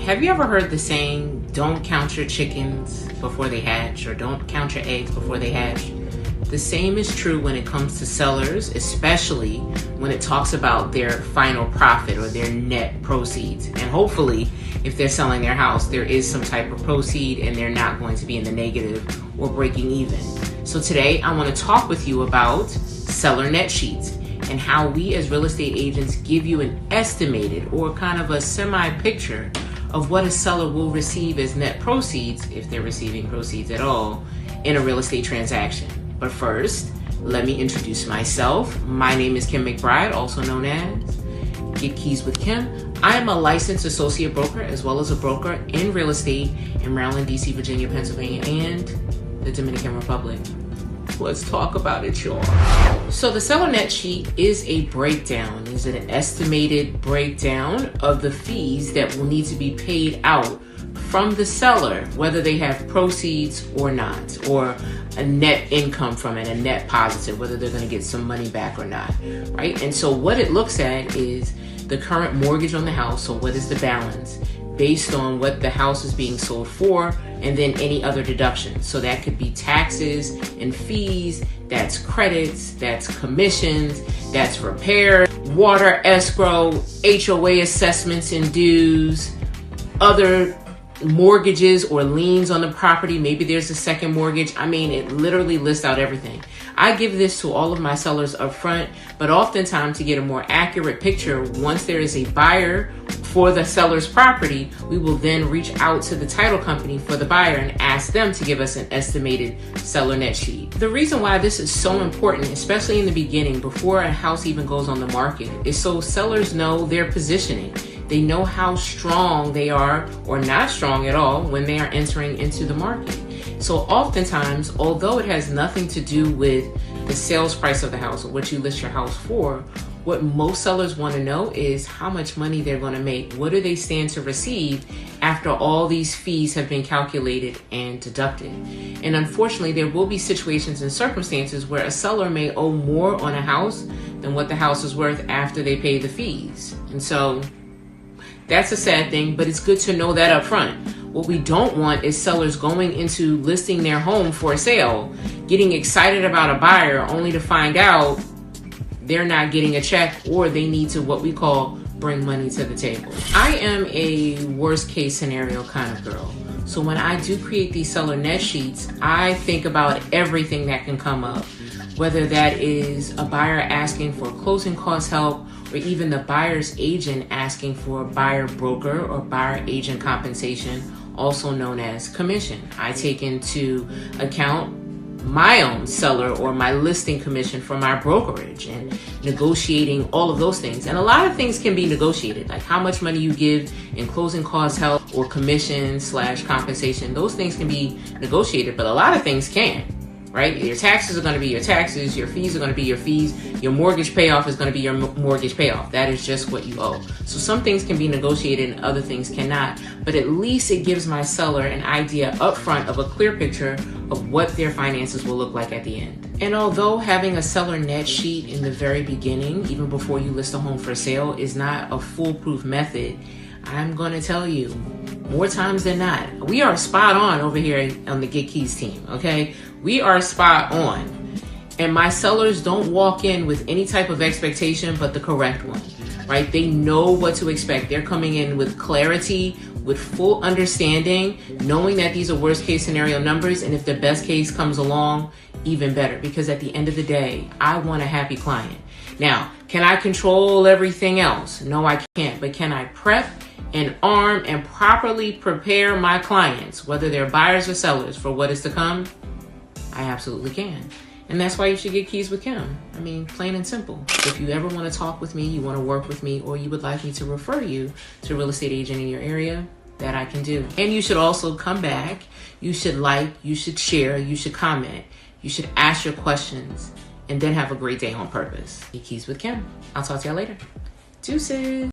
Have you ever heard the saying, don't count your chickens before they hatch, or don't count your eggs before they hatch? The same is true when it comes to sellers, especially when it talks about their final profit or their net proceeds. And hopefully, if they're selling their house, there is some type of proceed and they're not going to be in the negative or breaking even. So today, I want to talk with you about seller net sheets and how we as real estate agents give you an estimated or kind of a semi-picture of what a seller will receive as net proceeds, if they're receiving proceeds at all, in a real estate transaction. But first, let me introduce myself. My name is Kim McBride, also known as Get Keys with Kim. I am a licensed associate broker as well as a broker in real estate in Maryland, DC, Virginia, Pennsylvania, and the Dominican Republic. Let's talk about it, y'all. So the seller net sheet is a breakdown, is an estimated breakdown of the fees that will need to be paid out from the seller, whether they have proceeds or not, or a net income from it, a net positive, whether they're going to get some money back or not, right? And so what it looks at is the current mortgage on the house. So what is the balance based on what the house is being sold for, and then any other deductions. So that could be taxes and fees, that's credits, that's commissions, that's repair, water escrow, HOA assessments and dues, other mortgages or liens on the property. Maybe there's a second mortgage. I mean, it literally lists out everything. I give this to all of my sellers up front, but oftentimes to get a more accurate picture, once there is a buyer for the seller's property, we will then reach out to the title company for the buyer and ask them to give us an estimated seller net sheet. The reason why this is so important, especially in the beginning, before a house even goes on the market, is so sellers know their positioning. They know how strong they are or not strong at all when they are entering into the market. So oftentimes, although it has nothing to do with the sales price of the house or what you list your house for, what most sellers want to know is how much money they're going to make. What do they stand to receive after all these fees have been calculated and deducted? And unfortunately, there will be situations and circumstances where a seller may owe more on a house than what the house is worth after they pay the fees. And so that's a sad thing, but it's good to know that up front. What we don't want is sellers going into listing their home for sale, getting excited about a buyer only to find out they're not getting a check, or they need to, what we call, bring money to the table. I am a worst case scenario kind of girl. So when I do create these seller net sheets, I think about everything that can come up, whether that is a buyer asking for closing cost help, or even the buyer's agent asking for buyer broker or buyer agent compensation, also known as commission. I take into account my own seller or my listing commission for my brokerage and negotiating all of those things. And a lot of things can be negotiated, like how much money you give in closing cost help or commission / compensation. Those things can be negotiated, but a lot of things can't. Right? Your taxes are going to be your taxes, your fees are going to be your fees, your mortgage payoff is going to be your mortgage payoff. That is just what you owe. So some things can be negotiated and other things cannot, but at least it gives my seller an idea upfront of a clear picture of what their finances will look like at the end. And although having a seller net sheet in the very beginning, even before you list a home for sale, is not a foolproof method, I'm going to tell you, more times than not, we are spot on over here on the Get Keys team, okay? We are spot on. And my sellers don't walk in with any type of expectation but the correct one, right? They know what to expect. They're coming in with clarity, with full understanding, knowing that these are worst case scenario numbers, and if the best case comes along, even better. Because at the end of the day, I want a happy client. Now, can I control everything else? No, I can't. But can I prep and arm and properly prepare my clients, whether they're buyers or sellers, for what is to come? I absolutely can. And that's why you should get Keys with Kim. I mean, plain and simple. If you ever want to talk with me, you want to work with me, or you would like me to refer you to a real estate agent in your area, that I can do. And you should also come back. You should like, you should share, you should comment. You should ask your questions, and then have a great day on purpose. Get Keys with Kim. I'll talk to y'all later. Deuces.